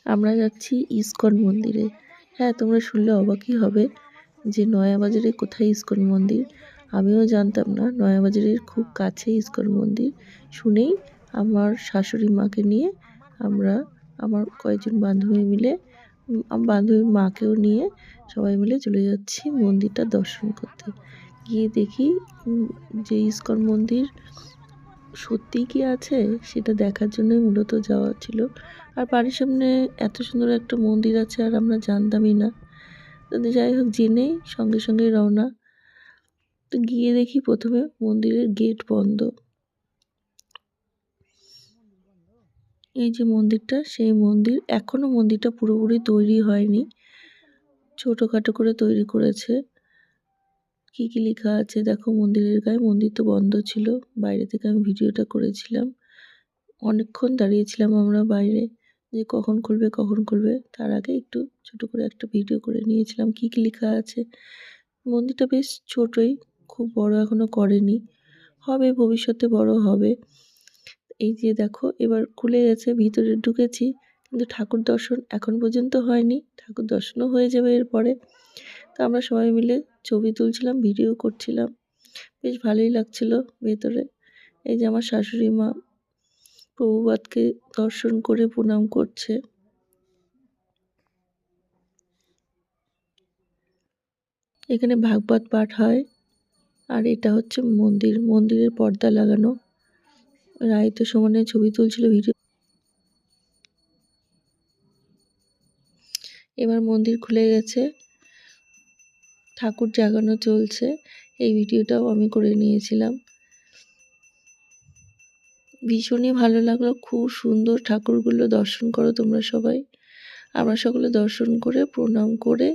আমরা যাচ্ছি ইসকন মন্দিরে। হ্যাঁ, তোমরা শুনলে অবাকই হবে যে নয়াবাজারে কোথায় ইসকন মন্দির। আমিও জানতাম না নয়াবাজারের খুব কাছে ইসকন মন্দির। শুনেই আমার শাশুড়ি মাকে নিয়ে আমরা আমার কয়েকজন বান্ধবী মিলে বান্ধবীর মাকেও নিয়ে সবাই মিলে চলে যাচ্ছি মন্দিরটা দর্শন করতে। গিয়ে দেখি যে ইসকন মন্দির সত্যিই কি আছে সেটা দেখার জন্যই মূলত যাওয়া ছিল। আর বাড়ির সামনে এত সুন্দর একটা মন্দির আছে আর আমরা জানতামই না। তো যাই হোক জেনেই সঙ্গে সঙ্গে রওনা। তো গিয়ে দেখি প্রথমে মন্দিরের গেট বন্ধ। এই যে মন্দিরটা, সেই মন্দির এখনো মন্দিরটা পুরোপুরি তৈরি হয়নি, ছোটোখাটো করে তৈরি করেছে। কি কি লেখা আছে দেখো মন্দিরের গায়ে। মন্দির তো বন্ধ ছিল, বাইরে থেকে আমি ভিডিওটা করেছিলাম। অনেকক্ষণ দাঁড়িয়েছিলাম আমরা বাইরে যে কখন খুলবে কখন খুলবে। তার আগে একটু ছোট করে একটা ভিডিও করে নিয়েছিলাম। কি কি লেখা আছে। মন্দিরটা বেশ ছোটই, খুব বড় এখনো করেনি, হবে ভবিষ্যতে বড় হবে। এই যে দেখো এবার খুলে গেছে, ভিতরে ঢুকেছি কিন্তু ঠাকুর দর্শন এখন পর্যন্ত হয়নি। ঠাকুর দর্শনও হয়ে যাবে এরপরে। তো আমরা সবাই মিলে ছবি তুলছিলাম, ভিডিও করছিলাম, বেশ ভালোই লাগছিল ভেতরে। এই যে আমার শাশুড়ি মা প্রভুপাদকে দর্শন করে প্রণাম করছে। এখানে ভাগবত পাঠ হয়। আর এটা হচ্ছে মন্দির, মন্দিরের পর্দা লাগানো। রাইতো সমানে ছবি তুলছিল, ভিডিও। এবার মন্দির খুলে গেছে, ঠাকুর জাগানো চলছে। এই ভিডিওটাও আমি করে নিয়েছিলাম। ভীষণই ভালো লাগলো, খুব সুন্দর ঠাকুরগুলো। দর্শন করো তোমরা সবাই। আমরা সকলে দর্শন করে প্রণাম করে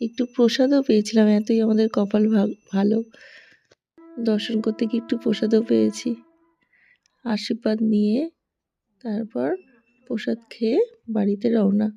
একটু প্রসাদও পেয়েছিলাম, এতই আমাদের কপাল ভালো। দর্শন করতে গিয়ে একটু প্রসাদও পেয়েছি। আশীর্বাদ নিয়ে তারপর প্রসাদ খেয়ে বাড়িতে রওনা।